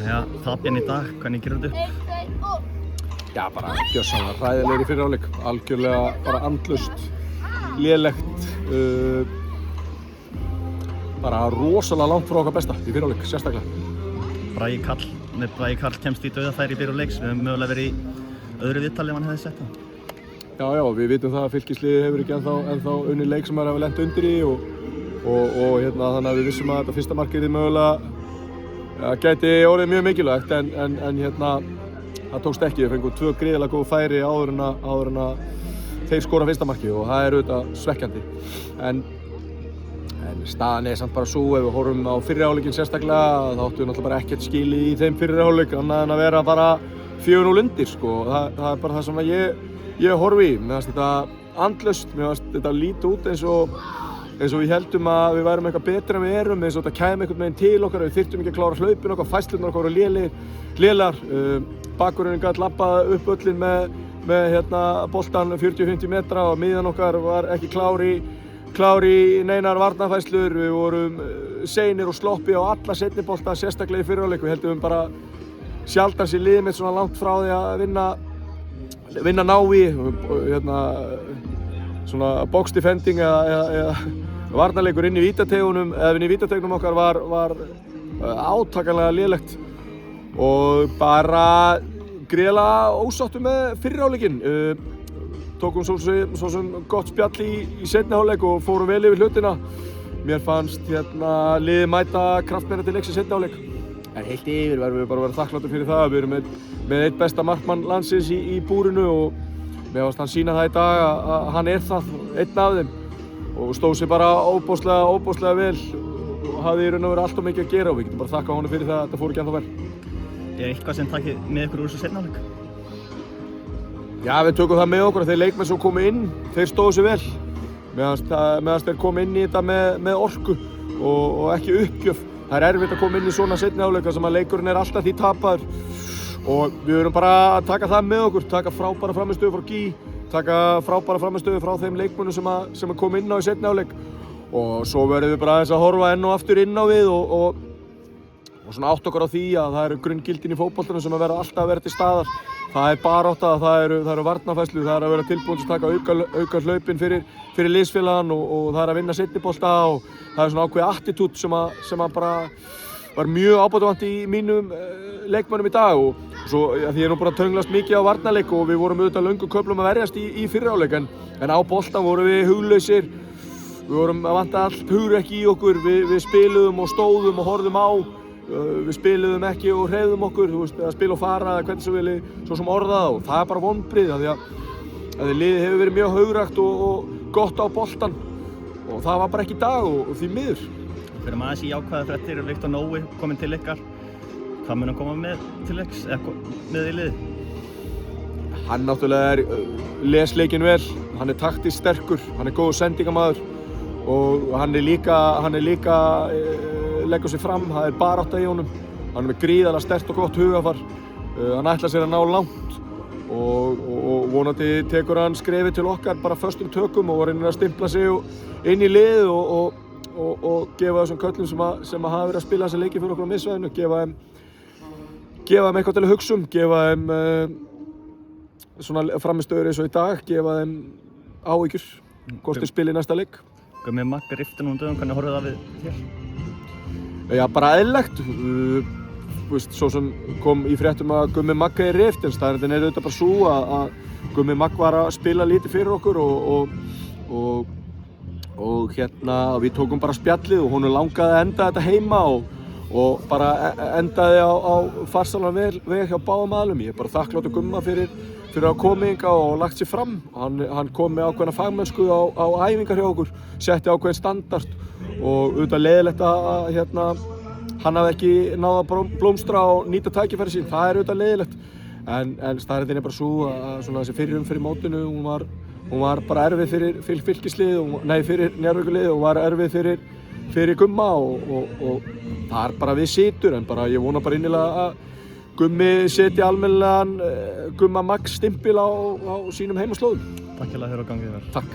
Jæja, tapinn í dag, hvernig gerur þetta upp? Já, bara gjörsamlega hræðilegir í fyrri hálfleik, algjörlega bara andlaust, lélegt, bara rosalega langt frá okkar besta í fyrri hálfleik, sérstaklega. Bragi Karl kemst í dauðafæri í byrjun leiks, við höfum mögulega verið í öðru viðtali ef hann hefði sett það. Já, við vitum það að Fylkisliðið hefur ekki ennþá unnið leik sem hafa lent undir í og þannig að við vissum að þetta fyrsta markið mögulega gæti orðið mjög mikilvægt en það tókst ekki. Við fengum 2 gríðarlega góð færi áður en að þeir skora fyrsta markið og það er auðvitað svekkjandi. En staðan er samt bara svo, ef við horfum á fyrri hálfleikinn sérstaklega, þá áttum við náttúrulega bara ekkert skilið í þeim fyrri hálfleik annað en að vera bara 4-0 undir, sko. Það er bara það sem ég horfi í. Mér fannst þetta andlaust, mér fannst þetta líta út eins og við heldum að við værum eitthvað betra en við erum, eins og þetta kæmi einhvern veginn til okkar, við þyrftum ekki að klára hlaupin okkar, fæslurnar okkar voru lélegar. Bakvörðurinn gat labbað upp öllin með boltan 40-50 metra og miðjan okkar var ekki klár í neinar varnarfæslur. Við vorum seinir og sloppi á alla seinni bolta, sérstaklega í fyrri hálfleik. Við heldum bara sjaldan sér liðið mitt svona langt frá því að vinna návi, svona box defending eða varnarleikur inn í vítategunum okkar var átakanlega lélegt og bara gríðarlega ósáttur með fyrri hálfleikinn. Tókum svo sem gott spjall í seinni hálfleik og fórum vel yfir hlutina. Mér fannst liðið mæta kraftmeira til leiks í seinni hálfleik. En heilt yfir verðum við bara að vera þakkláttir fyrir það. Við erum með einn besta markmann landsins í búrinu og mér fannst hann sýna það í dag að hann er það, einn af þeim. Og stóð sig bara óbóðslega vel og hafði í raun og veru allt of mikið að gera og við getum bara þakkað honum fyrir það að þetta fór ekki ennþá vel. Er eitthvað sem takið með ykkur úr þessu seinni hálfleik? Já, við tökum það með okkur að þeir leikmenn sem komu inn, þeir stóðu sig vel. Meðan þeir komu inn í þetta með orku og ekki uppgjöf. Það er erfitt að koma inn í svona seinni hálfleik þar sem að leikurinn er alltaf því tapaður. Og við verðum bara að taka það með okkur, taka frábæra frammistöðu frá Gí, taka frábæra frammistöðu frá þeim leikmönnum sem kom inn á í seinni hálfleik. Og svo verðum við bara aðeins að horfa enn og aftur inn á við og svona átta okkur á því að það eru grunngildin í fótboltanum sem verða alltaf að vera til staðar. Það er barátta, það eru varnarfærslu, það er að vera tilbúin til að taka auka hlaupin fyrir liðsfélagann og það er að vinna seinni bolta og það er svona ákveðið attitút sem að bara var mjög ábótavant í mínum leikmönnum í dag og svo því ég er nú bara tönglast mikið á varnarleik og við vorum auðvitað löngum köflum að verjast í fyrri hálfleik en á boltan vorum við huglausir, við vorum að vanta allt hugrekki í okkur, við spiluðum og stóðum og horfðum á. Við spiluðum ekki og hreyfðum okkur, að spila og fara eða hvernig sem við svo sem orðað og það er bara vonbrigði af því að liðið hefur verið mjög hugrægt og gott á boltan og það var bara ekki í dag og því miður. Fyrir maður þessi jákvæða fréttir, Viktor Nói kominn til ykkar, hvað mun hann koma með til leiks, eða með í liði? Hann náttúrulega les leikinn vel, hann er taktískt sterkur, hann er góður sendingamaður og hann er líka leggur sig fram, það er barátta í honum, hann er með gríðarlega sterkt og gott hugafar, hann ætlar sér að ná langt og vonandi tekur hann skrefið til okkar bara föstum tökum og reynir að stimpla sig inn í lið og gefa þessum köllum sem hafa verið að spila þessa leiki fyrir okkur á miðsvæðinu, gefa þeim eitthvað til að hugsa gefa þeim svona frammistöður eins og í dag, gefa þeim áhyggjur, hvort þeir spila í næsta leik. Gummi Magg rifti nú dögum, hvernig horfðu það við þér? Já, bara eðlilegt. Svo sem kom í fréttum að Gummi Magg er rift, en staðreyndin er auðvitað bara svo að Gummi Magg var að spila lítið fyrir okkur og við tókum bara spjallið og honum langaði að enda þetta heima og bara endaði á farsalan veg hjá báðum aðilum. Ég er bara þakkláttur Gumma fyrir að koma hingað og lagt sig fram. Hann kom með ákveðna fagmennsku á æfingar hjá okkur, setti ákveðinn standard og auðvitað leiðilegt að hann hafði ekki náð að blómstra og nýta tækifæri sín, það er auðvitað leiðilegt. En staðreyndin er bara svo að þessi fyrri umferð í mótinu, hún var bara erfið fyrir Fylkislið, fyrir Njarðvíkurlið og var erfið fyrir Gumma og það er bara við situr, en bara ég vona bara innilega að Gummi setji almennilegan Gumma Magg stimpil á sínum heimaslóðum. Takk hérlega fyrir að gangið þér. Takk.